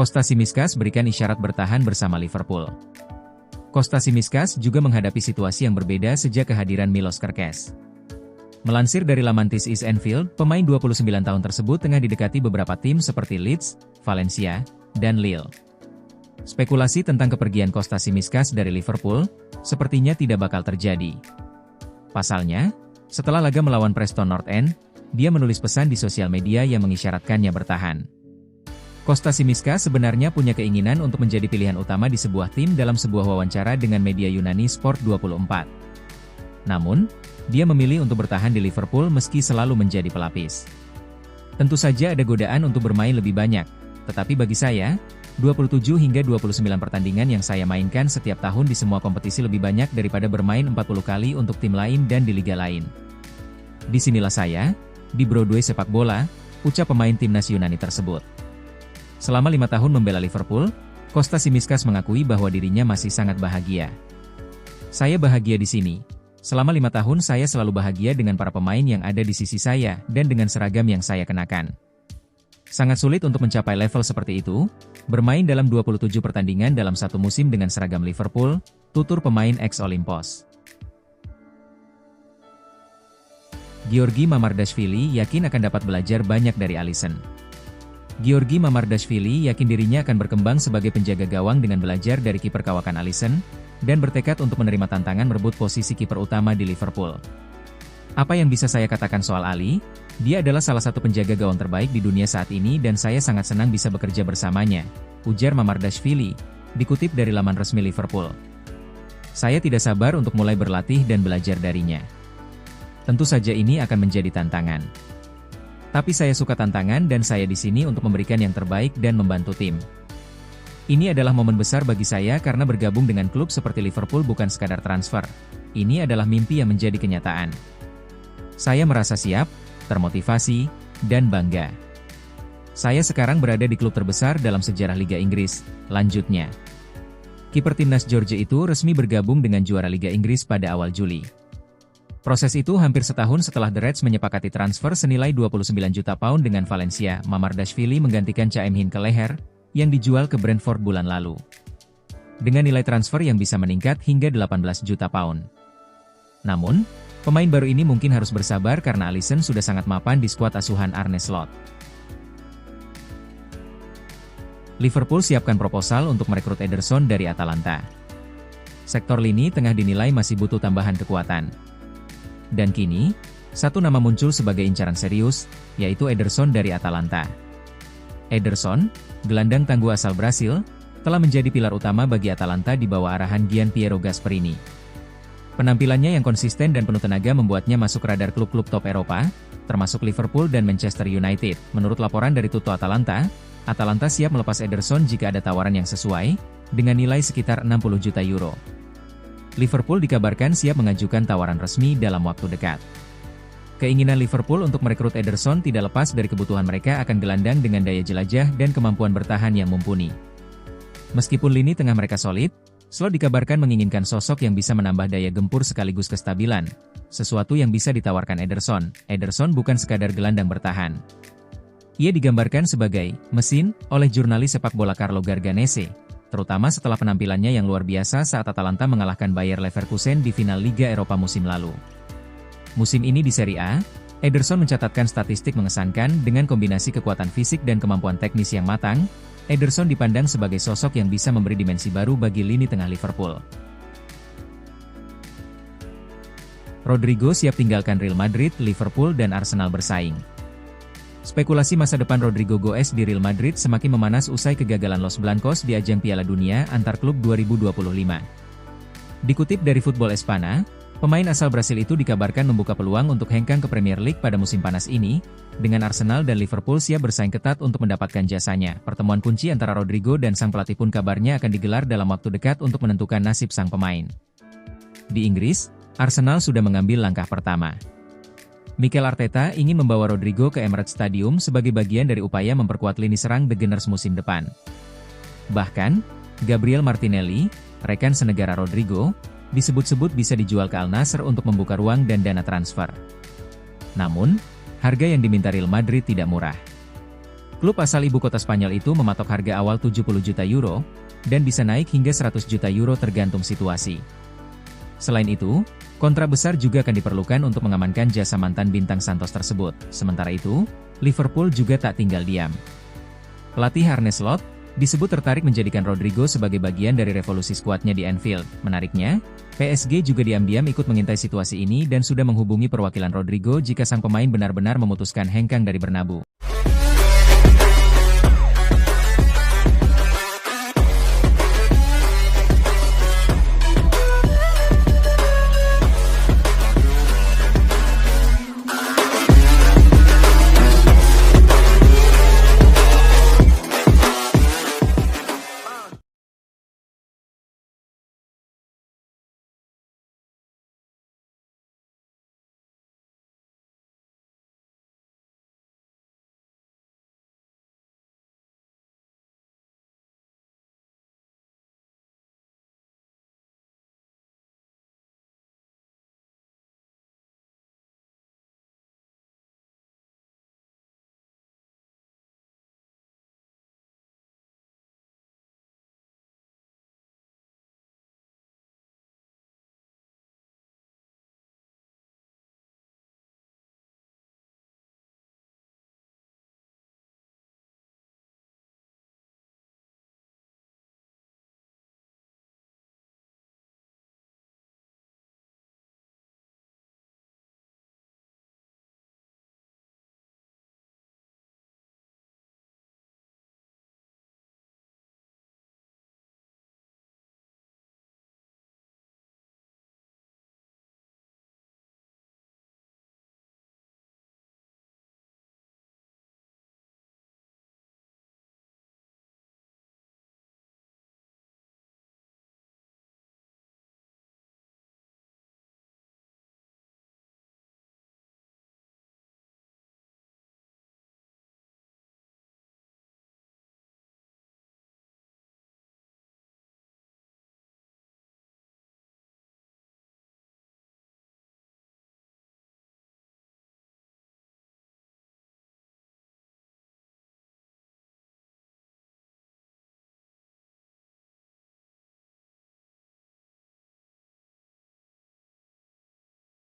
Kostas Tsimikas berikan isyarat bertahan bersama Liverpool. Kostas Tsimikas juga menghadapi situasi yang berbeda sejak kehadiran Milos Kerkez. Melansir dari laman This Is Anfield, pemain 29 tahun tersebut tengah didekati beberapa tim seperti Leeds, Valencia, dan Lille. Spekulasi tentang kepergian Kostas Tsimikas dari Liverpool sepertinya tidak bakal terjadi. Pasalnya, setelah laga melawan Preston North End, dia menulis pesan di sosial media yang mengisyaratkannya bertahan. Kostas Tsimikas sebenarnya punya keinginan untuk menjadi pilihan utama di sebuah tim dalam sebuah wawancara dengan media Yunani Sport 24. Namun, dia memilih untuk bertahan di Liverpool meski selalu menjadi pelapis. Tentu saja ada godaan untuk bermain lebih banyak, tetapi bagi saya, 27 hingga 29 pertandingan yang saya mainkan setiap tahun di semua kompetisi lebih banyak daripada bermain 40 kali untuk tim lain dan di liga lain. Disinilah saya, di Broadway sepak bola, ucap pemain timnas Yunani tersebut. Selama 5 tahun membela Liverpool, Kostas Tsimikas mengakui bahwa dirinya masih sangat bahagia. Saya bahagia di sini. Selama 5 tahun saya selalu bahagia dengan para pemain yang ada di sisi saya dan dengan seragam yang saya kenakan. Sangat sulit untuk mencapai level seperti itu, bermain dalam 27 pertandingan dalam satu musim dengan seragam Liverpool, tutur pemain ex-Olympos. Giorgi Mamardashvili yakin akan dapat belajar banyak dari Alisson. Giorgi Mamardashvili yakin dirinya akan berkembang sebagai penjaga gawang dengan belajar dari kiper kawakan Alisson, dan bertekad untuk menerima tantangan merebut posisi kiper utama di Liverpool. Apa yang bisa saya katakan soal Ali? Dia adalah salah satu penjaga gawang terbaik di dunia saat ini dan saya sangat senang bisa bekerja bersamanya, ujar Mamardashvili, dikutip dari laman resmi Liverpool. Saya tidak sabar untuk mulai berlatih dan belajar darinya. Tentu saja ini akan menjadi tantangan. Tapi saya suka tantangan dan saya di sini untuk memberikan yang terbaik dan membantu tim. Ini adalah momen besar bagi saya karena bergabung dengan klub seperti Liverpool bukan sekadar transfer. Ini adalah mimpi yang menjadi kenyataan. Saya merasa siap, termotivasi, dan bangga. Saya sekarang berada di klub terbesar dalam sejarah Liga Inggris, lanjutnya. Kiper timnas Georgia itu resmi bergabung dengan juara Liga Inggris pada awal Juli. Proses itu hampir setahun setelah The Reds menyepakati transfer senilai 29 juta pound dengan Valencia. Mamardashvili menggantikan Caemhin Kelleher, yang dijual ke Brentford bulan lalu. Dengan nilai transfer yang bisa meningkat hingga 18 juta pound. Namun, pemain baru ini mungkin harus bersabar karena Alisson sudah sangat mapan di skuad asuhan Arne Slot. Liverpool siapkan proposal untuk merekrut Ederson dari Atalanta. Sektor lini tengah dinilai masih butuh tambahan kekuatan. Dan kini, satu nama muncul sebagai incaran serius, yaitu Ederson dari Atalanta. Ederson, gelandang tangguh asal Brasil, telah menjadi pilar utama bagi Atalanta di bawah arahan Gianpiero Gasperini. Penampilannya yang konsisten dan penuh tenaga membuatnya masuk radar klub-klub top Eropa, termasuk Liverpool dan Manchester United. Menurut laporan dari Tutto Atalanta, Atalanta siap melepas Ederson jika ada tawaran yang sesuai, dengan nilai sekitar 60 juta euro. Liverpool dikabarkan siap mengajukan tawaran resmi dalam waktu dekat. Keinginan Liverpool untuk merekrut Ederson tidak lepas dari kebutuhan mereka akan gelandang dengan daya jelajah dan kemampuan bertahan yang mumpuni. Meskipun lini tengah mereka solid, Slot dikabarkan menginginkan sosok yang bisa menambah daya gempur sekaligus kestabilan, sesuatu yang bisa ditawarkan Ederson. Ederson bukan sekadar gelandang bertahan. Ia digambarkan sebagai mesin oleh jurnalis sepak bola Carlo Garganese, terutama setelah penampilannya yang luar biasa saat Atalanta mengalahkan Bayer Leverkusen di final Liga Eropa musim lalu. Musim ini di Serie A, Ederson mencatatkan statistik mengesankan dengan kombinasi kekuatan fisik dan kemampuan teknis yang matang. Ederson dipandang sebagai sosok yang bisa memberi dimensi baru bagi lini tengah Liverpool. Rodrigo siap tinggalkan Real Madrid, Liverpool dan Arsenal bersaing. Spekulasi masa depan Rodrigo Goes di Real Madrid semakin memanas usai kegagalan Los Blancos di ajang Piala Dunia antar klub 2025. Dikutip dari Football Espana, pemain asal Brasil itu dikabarkan membuka peluang untuk hengkang ke Premier League pada musim panas ini, dengan Arsenal dan Liverpool siap bersaing ketat untuk mendapatkan jasanya. Pertemuan kunci antara Rodrigo dan sang pelatih pun kabarnya akan digelar dalam waktu dekat untuk menentukan nasib sang pemain. Di Inggris, Arsenal sudah mengambil langkah pertama. Mikel Arteta ingin membawa Rodrigo ke Emirates Stadium sebagai bagian dari upaya memperkuat lini serang The Gunners musim depan. Bahkan, Gabriel Martinelli, rekan senegara Rodrigo, disebut-sebut bisa dijual ke Al Nassr untuk membuka ruang dan dana transfer. Namun, harga yang diminta Real Madrid tidak murah. Klub asal ibu kota Spanyol itu mematok harga awal 70 juta euro, dan bisa naik hingga 100 juta euro tergantung situasi. Selain itu, kontrak besar juga akan diperlukan untuk mengamankan jasa mantan bintang Santos tersebut. Sementara itu, Liverpool juga tak tinggal diam. Pelatih Arne Slot disebut tertarik menjadikan Rodrigo sebagai bagian dari revolusi skuadnya di Anfield. Menariknya, PSG juga diam-diam ikut mengintai situasi ini dan sudah menghubungi perwakilan Rodrigo jika sang pemain benar-benar memutuskan hengkang dari Bernabeu.